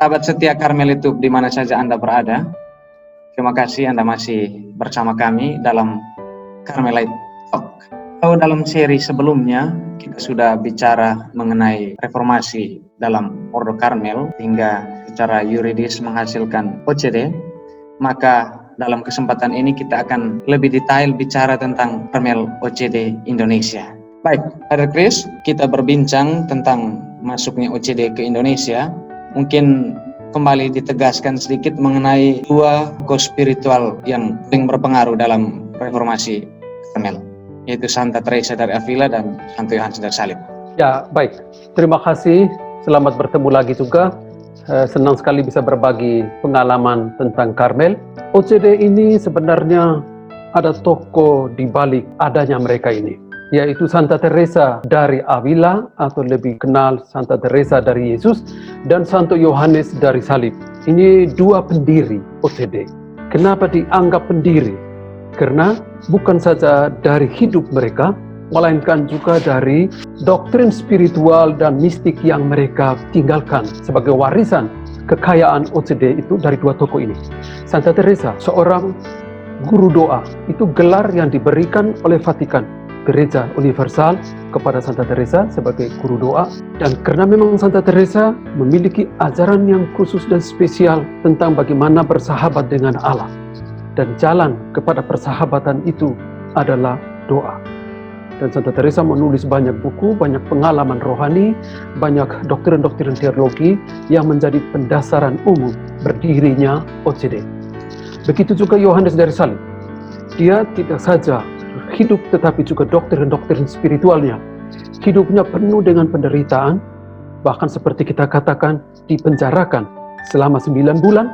Sahabat setia Karmel itu di mana saja Anda berada, terima kasih Anda masih bersama kami dalam Carmelite Talk. Kalau dalam seri sebelumnya kita sudah bicara mengenai reformasi dalam Ordo Karmel hingga secara yuridis menghasilkan OCD, maka dalam kesempatan ini kita akan lebih detail bicara tentang Karmel OCD Indonesia. Baik, Brother Chris, kita berbincang tentang masuknya OCD ke Indonesia. Mungkin kembali ditegaskan sedikit mengenai dua tokoh spiritual yang paling berpengaruh dalam reformasi Karmel, yaitu Santa Teresa dari Avila dan Santo Yohanes dari Salib. Ya, baik. Terima kasih. Selamat bertemu lagi juga. Senang sekali bisa berbagi pengalaman tentang Karmel. OCD ini sebenarnya ada tokoh di balik adanya mereka ini, yaitu Santa Teresa dari Avila, atau lebih kenal Santa Teresa dari Yesus, dan Santo Yohanes dari Salib. Ini dua pendiri OCD. Kenapa dianggap pendiri? Karena bukan saja dari hidup mereka, melainkan juga dari doktrin spiritual dan mistik yang mereka tinggalkan sebagai warisan kekayaan OCD itu dari dua tokoh ini. Santa Teresa, seorang guru doa, itu gelar yang diberikan oleh Vatikan, Gereja Universal, kepada Santa Teresa sebagai guru doa. Dan karena memang Santa Teresa memiliki ajaran yang khusus dan spesial tentang bagaimana bersahabat dengan Allah, dan jalan kepada persahabatan itu adalah doa. Dan Santa Teresa menulis banyak buku, banyak pengalaman rohani, banyak doktrin-doktrin teologi yang menjadi pendasaran umum berdirinya OCD. Begitu juga Yohanes dari Salib. Dia tidak saja hidup tetapi juga doktrin-doktrin spiritualnya. Hidupnya penuh dengan penderitaan, bahkan seperti kita katakan dipenjarakan selama 9 bulan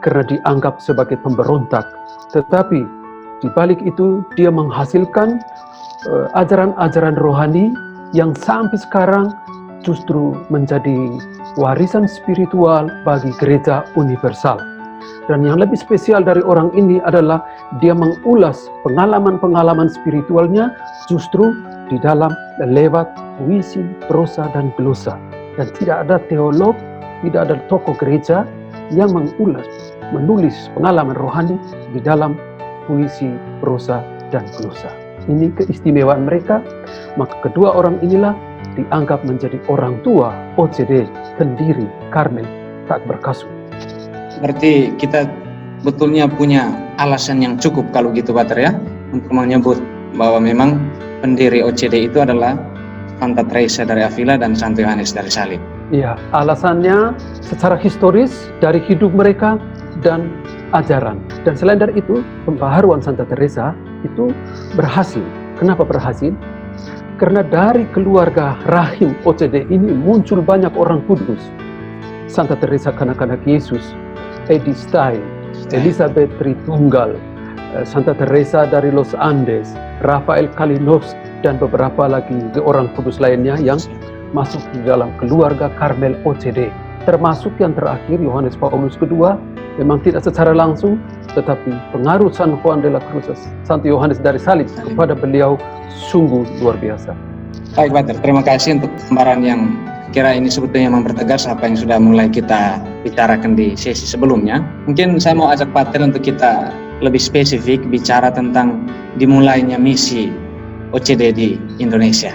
karena dianggap sebagai pemberontak. Tetapi di balik itu dia menghasilkan ajaran-ajaran rohani yang sampai sekarang justru menjadi warisan spiritual bagi Gereja Universal. Dan yang lebih spesial dari orang ini adalah dia mengulas pengalaman-pengalaman spiritualnya justru di dalam lewat puisi, prosa, dan glosa. Dan tidak ada teolog, tidak ada tokoh gereja yang menulis pengalaman rohani di dalam puisi, prosa, dan glosa. Ini keistimewaan mereka. Maka kedua orang inilah dianggap menjadi orang tua OCD, pendiri Karmel tak berkasu. Berarti kita betulnya punya alasan yang cukup kalau gitu, Pater, ya, untuk menyebut bahwa memang pendiri OCD itu adalah Santa Teresa dari Avila dan Santo Yohanes dari Salib. Iya, alasannya secara historis dari hidup mereka dan ajaran. Dan selain dari itu, pembaharuan Santa Teresa itu berhasil. Kenapa berhasil? Karena dari keluarga rahim OCD ini muncul banyak orang kudus. Santa Teresa kanak-kanak Yesus, Edith Stein, Elizabeth Tritunggal, Santa Teresa dari Los Andes, Rafael Kalinowski, dan beberapa lagi orang kudus lainnya yang masuk di dalam keluarga Karmel OCD. Termasuk yang terakhir Yohanes Paulus II, memang tidak secara langsung, tetapi pengaruh San Juan de la Cruz, Santo Yohanes dari Salib kepada beliau sungguh luar biasa. Baik, Pater, terima kasih untuk gambaran yang kira ini sebetulnya mempertegas apa yang sudah mulai kita bicarakan di sesi sebelumnya. Mungkin saya mau ajak Pater untuk kita lebih spesifik bicara tentang dimulainya misi OCD di Indonesia.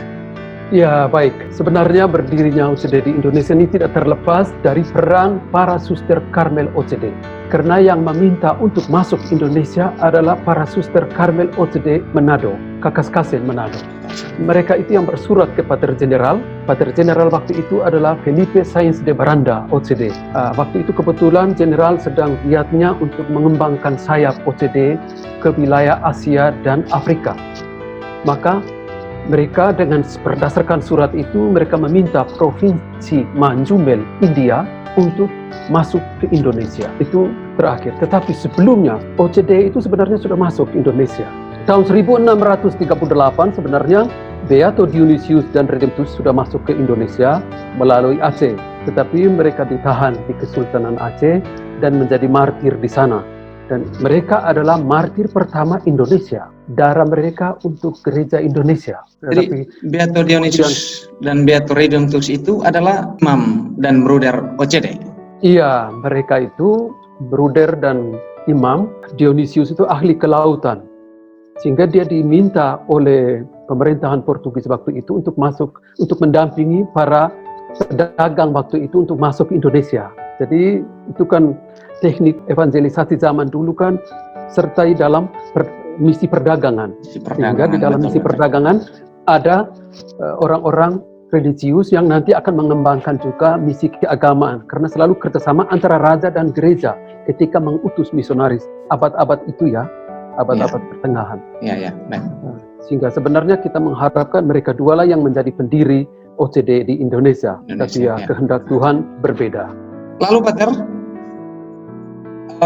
Ya, baik. Sebenarnya berdirinya OCD di Indonesia ini tidak terlepas dari peran para suster Karmel OCD. Karena yang meminta untuk masuk Indonesia adalah para suster Karmel OCD Manado, Kakaskasen Manado. Mereka itu yang bersurat ke Pater General. Pater General waktu itu adalah Felipe Sainz de Baranda, OCD. Waktu itu kebetulan General sedang giatnya untuk mengembangkan sayap OCD ke wilayah Asia dan Afrika. Maka mereka dengan berdasarkan surat itu, mereka meminta Provinsi Manjumel, India, untuk masuk ke Indonesia. Itu terakhir. Tetapi sebelumnya, OCD itu sebenarnya sudah masuk ke Indonesia. Tahun 1638 sebenarnya Beato Dionysius dan Redemptus sudah masuk ke Indonesia melalui Aceh. Tetapi mereka ditahan di Kesultanan Aceh dan menjadi martir di sana. Dan mereka adalah martir pertama Indonesia. Darah mereka untuk gereja Indonesia. Jadi Beato Dionysius dan Beato Redemptus itu adalah imam dan bruder OCD. Iya, mereka itu Bruder dan Imam Dionysius itu ahli kelautan. Sehingga dia diminta oleh pemerintahan Portugis waktu itu untuk mendampingi para pedagang waktu itu untuk masuk ke Indonesia. Jadi itu kan teknik evangelisasi zaman dulu kan sertai dalam misi perdagangan. Sehingga di dalam misi perdagangan ada orang-orang religius yang nanti akan mengembangkan juga misi keagamaan. Karena selalu kerjasama antara raja dan gereja ketika mengutus misionaris. Abad-abad itu ya, abad-abad pertengahan. Sehingga sebenarnya kita mengharapkan mereka dua lah yang menjadi pendiri OCD di Indonesia. Tapi ya kehendak Tuhan berbeda. Lalu Pater,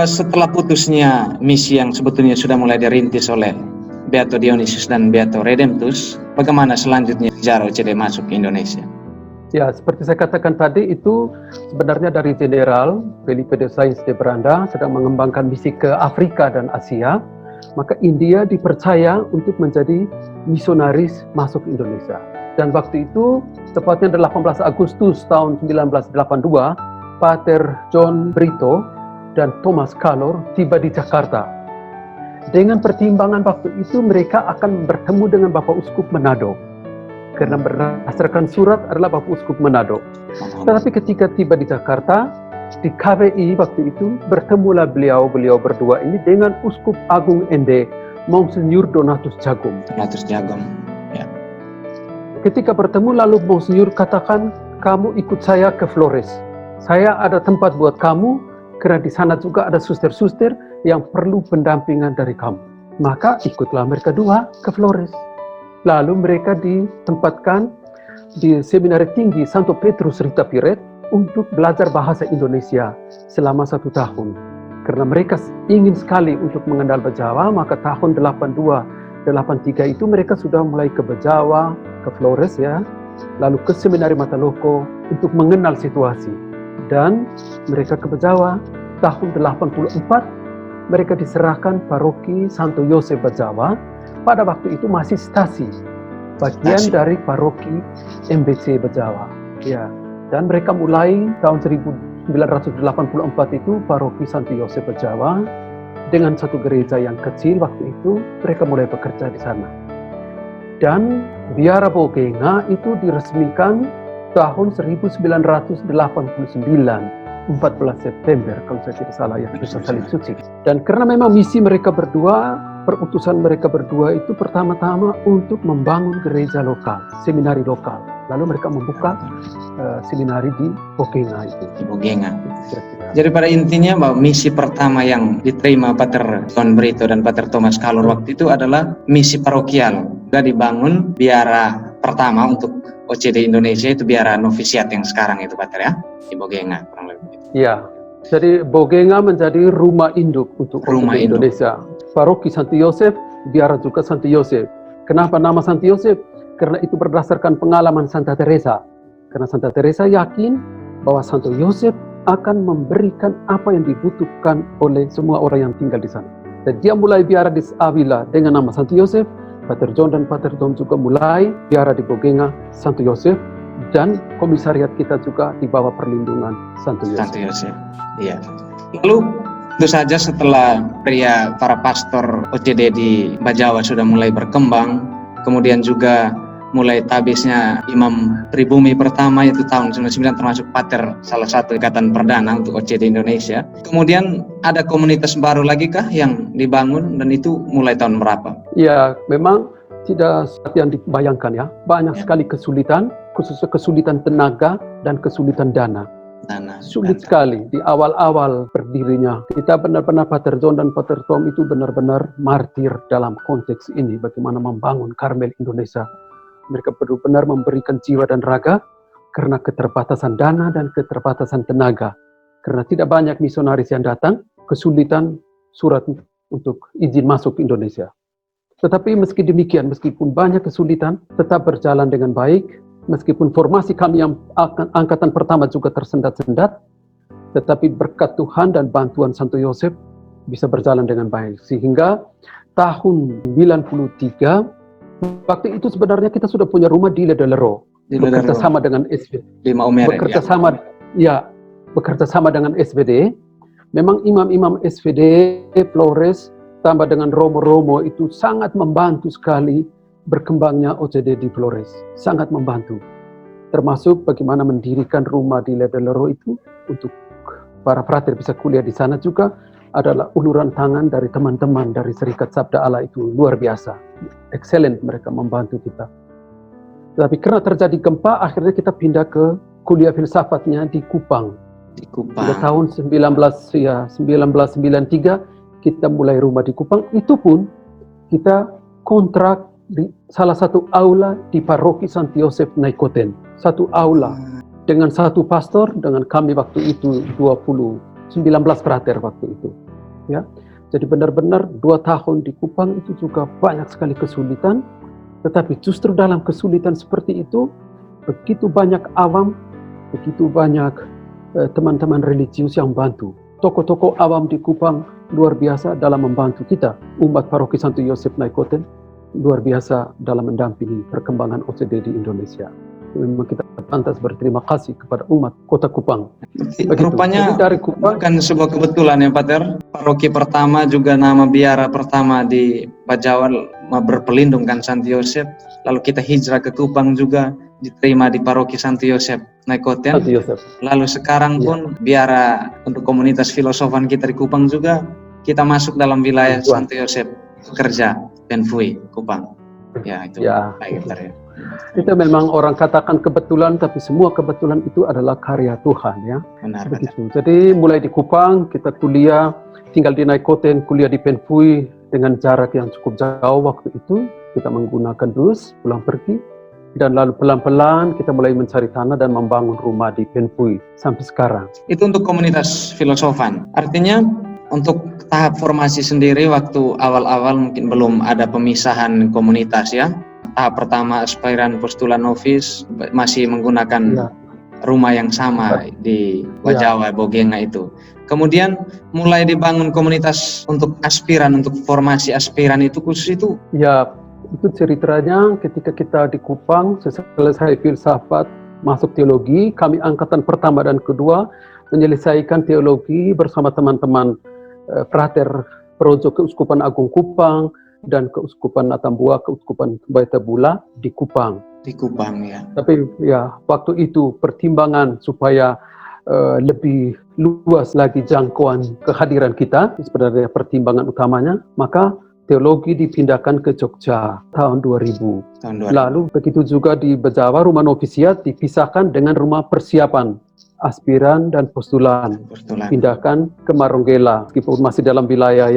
setelah putusnya misi yang sebetulnya sudah mulai dirintis oleh Beato Dionysius dan Beato Redemptus, bagaimana selanjutnya sejarah OCD masuk ke Indonesia? Ya, seperti saya katakan tadi, itu sebenarnya dari Jenderal Felipe de Sainz de Branda sedang mengembangkan misi ke Afrika dan Asia, maka India dipercaya untuk menjadi misionaris masuk Indonesia. Dan waktu itu, tepatnya 18 Agustus tahun 1982, Pater John Brito dan Thomas Kalor tiba di Jakarta. Dengan pertimbangan waktu itu mereka akan bertemu dengan Bapak Uskup Manado. Karena berdasarkan surat adalah Bapak Uskup Manado. Tetapi ketika tiba di Jakarta, di KBI waktu itu bertemulah beliau berdua ini dengan Uskup Agung ND, Monsignor Donatus Jagum. Ya. Ketika bertemu lalu Monsignor katakan, kamu ikut saya ke Flores. Saya ada tempat buat kamu, karena di sana juga ada suster-suster yang perlu pendampingan dari kamu. Maka ikutlah mereka dua ke Flores. Lalu mereka ditempatkan di Seminari Tinggi Santo Petrus Rita Piret untuk belajar bahasa Indonesia selama 1 tahun. Karena mereka ingin sekali untuk mengenal Bejawa, maka tahun 82-83 itu mereka sudah mulai ke Bejawa, ke Flores ya, lalu ke Seminari Mataloko untuk mengenal situasi. Dan mereka ke Bejawa, tahun 84 mereka diserahkan paroki Santo Yosef Bejawa. Pada waktu itu masih stasi, bagian dari paroki MBC Bejawa. Ya, dan mereka mulai tahun 1984 itu paroki Santo Yosef Bejawa dengan satu gereja yang kecil waktu itu mereka mulai bekerja di sana. Dan Biara Bogenga itu diresmikan tahun 1989, 14 September kalau saya tidak salah ya, Misa Salib Suci. Dan karena memang misi mereka berdua, perutusan mereka berdua itu pertama-tama untuk membangun gereja lokal, seminari lokal. Lalu mereka membuka seminari di Bogenga itu. Di Bogenga. Jadi pada intinya bahwa misi pertama yang diterima Pater John Brito dan Pater Thomas Kalor waktu itu adalah misi parokial. Sudah dibangun biara pertama untuk OCD Indonesia, itu biara novisiat yang sekarang itu Pater ya, di Bogenga kurang lebih. Iya, jadi Bogenga menjadi rumah induk untuk OCD Indonesia. Paroki Santo Yosef, biara juga Santo Yosef. Kenapa nama Santo Yosef? Karena itu berdasarkan pengalaman Santa Teresa. Karena Santa Teresa yakin bahwa Santo Yosef akan memberikan apa yang dibutuhkan oleh semua orang yang tinggal di sana. Dan dia mulai biara di Avila dengan nama Santo Yosef. Pater John dan Pater Tom juga mulai biara di Bogenga Santo Yosef. Dan komisariat kita juga di bawah perlindungan Santo Yosef. Santo Yosef, iya. Lalu tentu saja setelah para pastor OCD di Bajawa sudah mulai berkembang, kemudian juga mulai tabisnya Imam Pribumi pertama itu tahun 99 termasuk Pater salah satu ikatan perdana untuk OCD Indonesia. Kemudian ada komunitas baru lagi kah yang dibangun dan itu mulai tahun berapa? Ya, memang tidak seperti yang dibayangkan ya. Banyak sekali kesulitan, khususnya kesulitan tenaga dan kesulitan dana. Sulit sekali di awal-awal berdirinya. Kita benar-benar Pater John dan Pater Tom itu benar-benar martir dalam konteks ini. Bagaimana membangun Karmel Indonesia. Mereka benar-benar memberikan jiwa dan raga karena keterbatasan dana dan keterbatasan tenaga. Karena tidak banyak misionaris yang datang, kesulitan surat untuk izin masuk ke Indonesia. Tetapi meski demikian, meskipun banyak kesulitan, tetap berjalan dengan baik. Meskipun formasi kami yang angkatan pertama juga tersendat-sendat, tetapi berkat Tuhan dan bantuan Santo Yosef bisa berjalan dengan baik. Sehingga tahun 93, waktu itu sebenarnya kita sudah punya rumah di Ledolero, bekerja sama dengan SV. Lima Umere, bekerja sama, ya, bekerja sama dengan SVD. Memang imam-imam SVD, Flores, tambah dengan Romo-Romo itu sangat membantu sekali berkembangnya OCD di Flores. Sangat membantu. Termasuk bagaimana mendirikan rumah di Ledelero itu untuk para frater bisa kuliah di sana juga adalah uluran tangan dari teman-teman dari Serikat Sabda Allah itu luar biasa. Excellent mereka membantu kita. Tapi karena terjadi gempa, akhirnya kita pindah ke kuliah filsafatnya di Kupang. Di Kupang. Pada tahun 1993 kita mulai rumah di Kupang. Itu pun kita kontrak di salah satu aula di Paroki Santi Yosef Naikoten. Satu aula dengan satu pastor, dengan kami waktu itu 19 frater waktu itu. Ya, jadi benar-benar 2 tahun di Kupang itu juga banyak sekali kesulitan. Tetapi justru dalam kesulitan seperti itu, begitu banyak awam, begitu banyak teman-teman religius yang bantu. Tokoh-tokoh awam di Kupang luar biasa dalam membantu kita. Umat Paroki Santo Yosef Naikoten luar biasa dalam mendampingi perkembangan OCD di Indonesia. Memang kita pantas berterima kasih kepada umat Kota Kupang. Begitu. Rupanya jadi dari Kupang, bukan sebuah kebetulan ya Pater. Paroki pertama juga nama biara pertama di Bajawa berpelindung kan Santi Yosef. Lalu kita hijrah ke Kupang juga diterima di Paroki Santi Yosef Naikoten. Santi Yosef. Lalu sekarang pun biara untuk komunitas filosofan kita di Kupang juga kita masuk dalam wilayah Santi Yosef kerja Penfui Kupang. Ya itu baik Pater ya. Itu memang orang katakan kebetulan, tapi semua kebetulan itu adalah karya Tuhan ya. Benar, begitu. Jadi mulai di Kupang kita kuliah, tinggal di Naikoten, kuliah di Penfui dengan jarak yang cukup jauh waktu itu. Kita menggunakan bus pulang pergi, dan lalu pelan-pelan kita mulai mencari tanah dan membangun rumah di Penfui sampai sekarang. Itu untuk komunitas filosofan. Artinya untuk tahap formasi sendiri waktu awal-awal mungkin belum ada pemisahan komunitas ya. Tahap pertama aspiran postulan novis masih menggunakan rumah yang sama di Bajawa, Bogenga itu. Kemudian mulai dibangun komunitas untuk aspiran, untuk formasi aspiran itu khusus itu. Ya, itu ceritanya ketika kita di Kupang selesai filsafat masuk teologi, kami angkatan pertama dan kedua menyelesaikan teologi bersama teman-teman frater Projo Keuskupan Agung Kupang dan Keuskupan Atambua, Keuskupan Baitabula di Kupang. Di Kupang ya. Tapi ya waktu itu pertimbangan supaya lebih luas lagi jangkauan kehadiran kita, sebenarnya pertimbangan utamanya, maka teologi dipindahkan ke Jogja tahun 2000. Lalu begitu juga di Bajawa, rumah novisiat dipisahkan dengan rumah persiapan aspiran dan postulan. Pindahkan ke Maronggela, meskipun masih dalam wilayah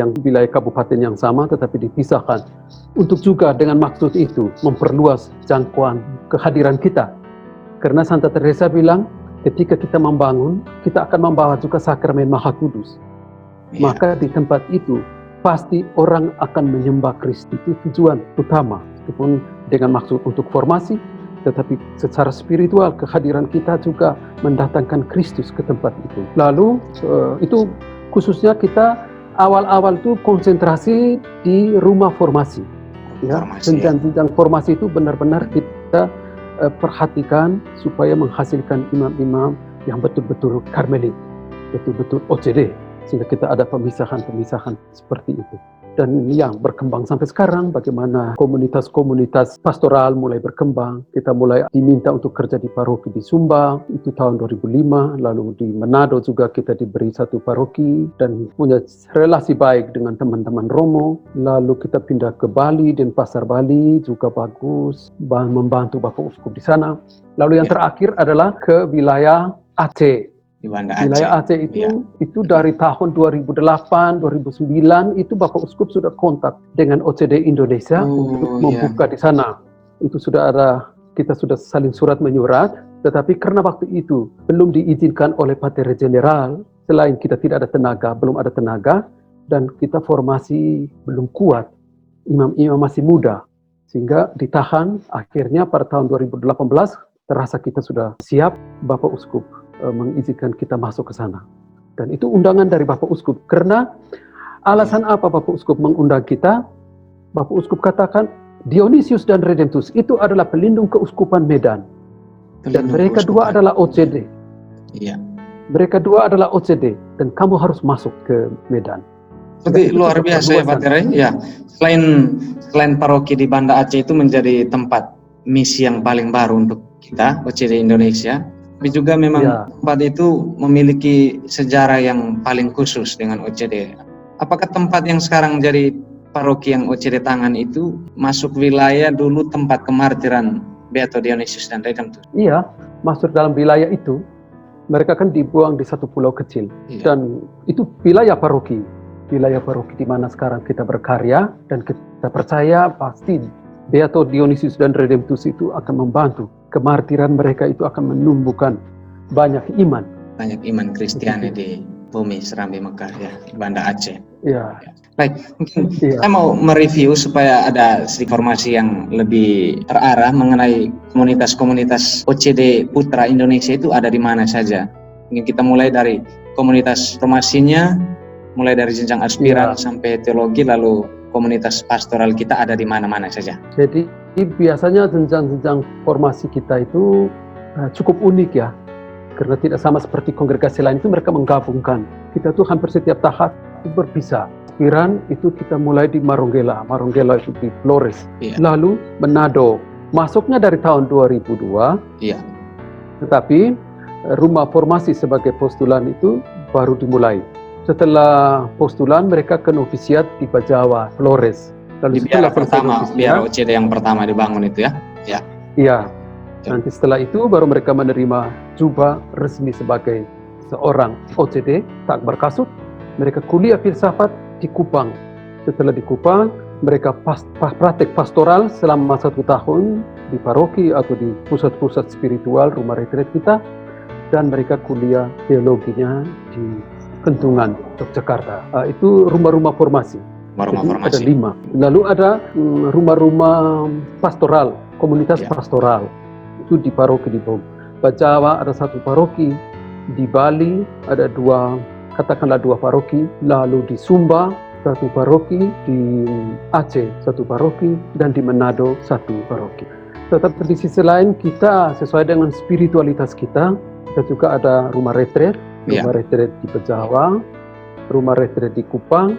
kabupaten yang sama, tetapi dipisahkan. Untuk juga dengan maksud itu memperluas jangkauan kehadiran kita. Karena Santa Teresa bilang, ketika kita membangun, kita akan membawa juga sakramen Maha Kudus. Maka di tempat itu pasti orang akan menyembah Kristus. Itu tujuan utama, meskipun dengan maksud untuk formasi, tetapi secara spiritual kehadiran kita juga mendatangkan Kristus ke tempat itu. Lalu itu khususnya kita awal-awal itu konsentrasi di rumah formasi. Ya, jenjang-jenjang formasi itu benar-benar kita perhatikan supaya menghasilkan imam-imam yang betul-betul Karmelit, betul-betul OCD, sehingga kita ada pemisahan-pemisahan seperti itu. Dan yang berkembang sampai sekarang, bagaimana komunitas-komunitas pastoral mulai berkembang. Kita mulai diminta untuk kerja di paroki di Sumba, itu tahun 2005. Lalu di Manado juga kita diberi satu paroki dan punya relasi baik dengan teman-teman Romo. Lalu kita pindah ke Bali, Denpasar Bali juga bagus, membantu Bapak Uskup di sana. Lalu yang terakhir adalah ke wilayah Aceh. Wilayah Aceh itu dari tahun 2008, 2009 itu Bapak Uskup sudah kontak dengan OCD Indonesia untuk membuka di sana. Itu sudah ada, kita sudah saling surat menyurat, tetapi karena waktu itu belum diizinkan oleh Pater General, selain kita tidak ada tenaga, belum ada tenaga, dan kita formasi belum kuat, imam-imam masih muda, sehingga ditahan. Akhirnya pada tahun 2018 terasa kita sudah siap, Bapak Uskup mengizinkan kita masuk ke sana. Dan itu undangan dari Bapak Uskup. Karena alasan apa Bapak Uskup mengundang kita? Bapak Uskup katakan Dionysius dan Redemptus itu adalah pelindung keuskupan Medan. Dan mereka dua adalah OCD. Iya. mereka dua adalah OCD dan kamu harus masuk ke Medan. Berarti luar biasa ya Pak Tere. Ya, selain paroki di Banda Aceh itu menjadi tempat misi yang paling baru untuk kita OCD Indonesia, tapi juga memang tempat itu memiliki sejarah yang paling khusus dengan OCD. Apakah tempat yang sekarang jadi paroki yang OCD Tangan itu masuk wilayah dulu tempat kemartiran Beato Dionysius dan Redemptus? Iya, masuk dalam wilayah itu. Mereka kan dibuang di satu pulau kecil, dan itu wilayah paroki di mana sekarang kita berkarya, dan kita percaya pasti Beato Dionysius dan Redemptus itu akan membantu. Kemartiran mereka itu akan menumbuhkan banyak iman Kristiani di bumi Serambi Mekah ya, Banda Aceh. Ya. Baik, mungkin saya mau mereview supaya ada informasi yang lebih terarah mengenai komunitas-komunitas OCD Putra Indonesia itu ada di mana saja. Mungkin kita mulai dari komunitas formasinya, mulai dari jenjang aspiran sampai teologi, lalu komunitas pastoral kita ada di mana-mana saja. Jadi biasanya jenjang-jenjang formasi kita itu cukup unik ya, karena tidak sama seperti kongregasi lain itu mereka menggabungkan. Kita tuh hampir setiap tahap itu berpisah. Aspiran itu kita mulai di Marunggela itu di Flores, lalu Manado. Masuknya dari tahun 2002, tetapi rumah formasi sebagai postulan itu baru dimulai. Setelah postulan mereka ke novisiat di Bajawa, Flores. Lalu biara OCD yang pertama dibangun itu ya? Iya. Nanti setelah itu baru mereka menerima jubah resmi sebagai seorang OCD tak berkasut. Mereka kuliah filsafat di Kupang. Setelah di Kupang, mereka praktek pastoral selama 1 tahun di paroki atau di pusat-pusat spiritual rumah retret kita, dan mereka kuliah teologinya di Kentungan, Yogyakarta. Itu rumah-rumah formasi. Ada 5. Lalu ada rumah-rumah pastoral, komunitas pastoral. Itu di paroki di Bajawa ada 1 paroki, di Bali ada 2 paroki, lalu di Sumba 1 paroki, di Aceh 1 paroki, dan di Manado 1 paroki. Tetapi di sisi lain kita sesuai dengan spiritualitas kita juga ada rumah retret di Bajawa, rumah retret di Kupang,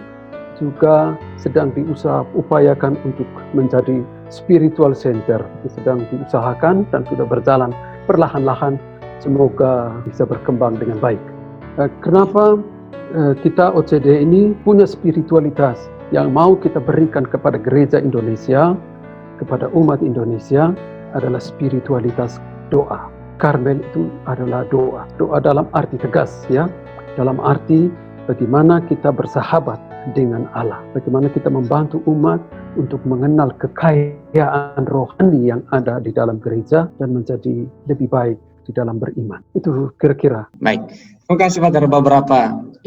juga sedang diupayakan untuk menjadi spiritual center. Itu sedang diusahakan dan sudah berjalan perlahan-lahan, semoga bisa berkembang dengan baik. Kenapa kita OCD ini punya spiritualitas yang mau kita berikan kepada gereja Indonesia, kepada umat Indonesia, adalah spiritualitas doa. Karmel itu adalah doa. Doa dalam arti tegas ya, dalam arti bagaimana kita bersahabat dengan Allah, bagaimana kita membantu umat untuk mengenal kekayaan rohani yang ada di dalam gereja dan menjadi lebih baik di dalam beriman. Itu kira-kira. Baik, terima kasih Pak. Ada beberapa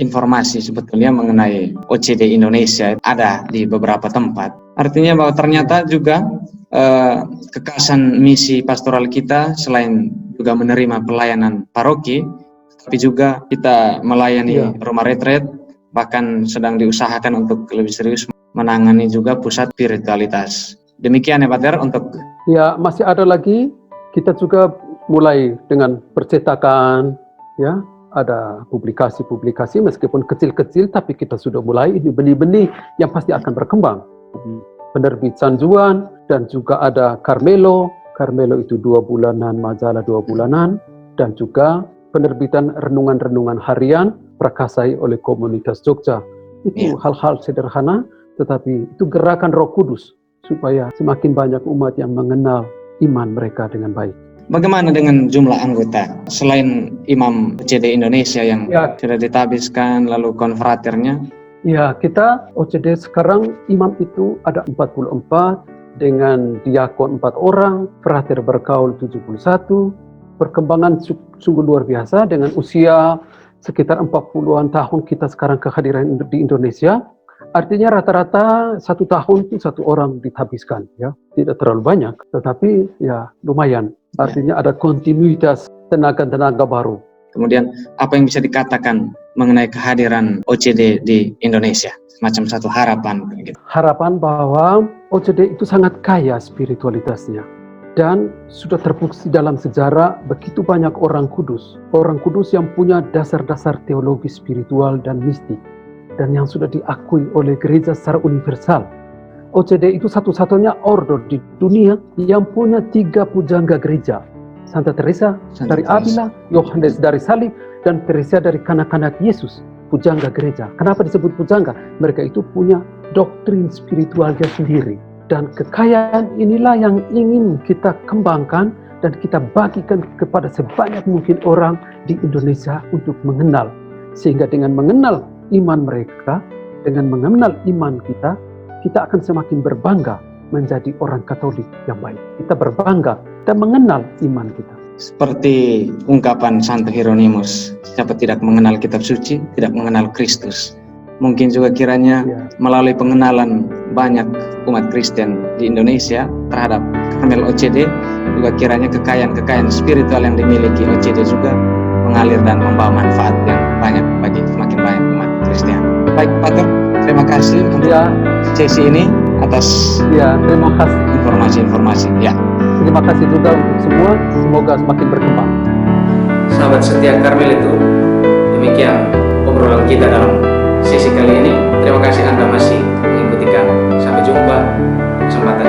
informasi sebetulnya mengenai OCD Indonesia ada di beberapa tempat. Artinya bahwa ternyata juga kekasan misi pastoral kita selain juga menerima pelayanan paroki, tapi juga kita melayani rumah retret, bahkan sedang diusahakan untuk lebih serius menangani juga pusat spiritualitas. Demikian ya Pak Ter untuk... Ya, masih ada lagi, kita juga mulai dengan percetakan, ya, ada publikasi-publikasi meskipun kecil-kecil, tapi kita sudah mulai, ini benih-benih yang pasti akan berkembang. Penerbit San Juan, dan juga ada Carmelo itu 2 bulanan, majalah 2 bulanan, dan juga penerbitan renungan-renungan harian prakasai oleh komunitas Jogja. Itu hal-hal sederhana, tetapi itu gerakan Roh Kudus supaya semakin banyak umat yang mengenal iman mereka dengan baik. Bagaimana dengan jumlah anggota? Selain Imam OCD Indonesia yang sudah ditabiskan, lalu konfraternya? Ya, kita OCD sekarang imam itu ada 44, dengan diakon 4 orang, frater bergaul 71, perkembangan sungguh luar biasa dengan usia sekitar 40-an tahun kita sekarang kehadiran di Indonesia. Artinya rata-rata 1 tahun itu 1 orang ditabiskan, ya, tidak terlalu banyak, tetapi ya lumayan. Artinya ada kontinuitas tenaga-tenaga baru. Kemudian apa yang bisa dikatakan mengenai kehadiran OCD di Indonesia? Macam satu harapan gitu. Harapan bahwa OCD itu sangat kaya spiritualitasnya. Dan sudah terbukti dalam sejarah begitu banyak orang kudus yang punya dasar-dasar teologi spiritual dan mistik, dan yang sudah diakui oleh gereja secara universal. OCD itu satu-satunya ordo di dunia yang punya 3 pujangga gereja. Santa Teresa dari Avila, Yohanes dari Salib, dan Teresa dari kanak-kanak Yesus, pujangga gereja. Kenapa disebut pujangga? Mereka itu punya doktrin spiritualnya sendiri. Dan kekayaan inilah yang ingin kita kembangkan dan kita bagikan kepada sebanyak mungkin orang di Indonesia untuk mengenal. Sehingga dengan mengenal iman mereka, dengan mengenal iman kita, kita akan semakin berbangga menjadi orang Katolik yang baik. Kita berbangga dan mengenal iman kita. Seperti ungkapan Santo Hieronymus, siapa tidak mengenal kitab suci, tidak mengenal Kristus. Mungkin juga kiranya melalui pengenalan banyak umat Kristen di Indonesia terhadap Karmel OCD, juga kiranya kekayaan spiritual yang dimiliki OCD juga mengalir dan membawa manfaat yang banyak bagi semakin banyak umat Kristen. Baik, Pater, terima kasih untuk sesi ini atas terima kasih informasi-informasi. Terima kasih juga untuk semua, semoga semakin berkembang. Sahabat setia Karmel itu, demikian obrolan kita dalam sesi kali ini. Terima kasih Anda masih mengikuti kami. Sampai jumpa kesempatan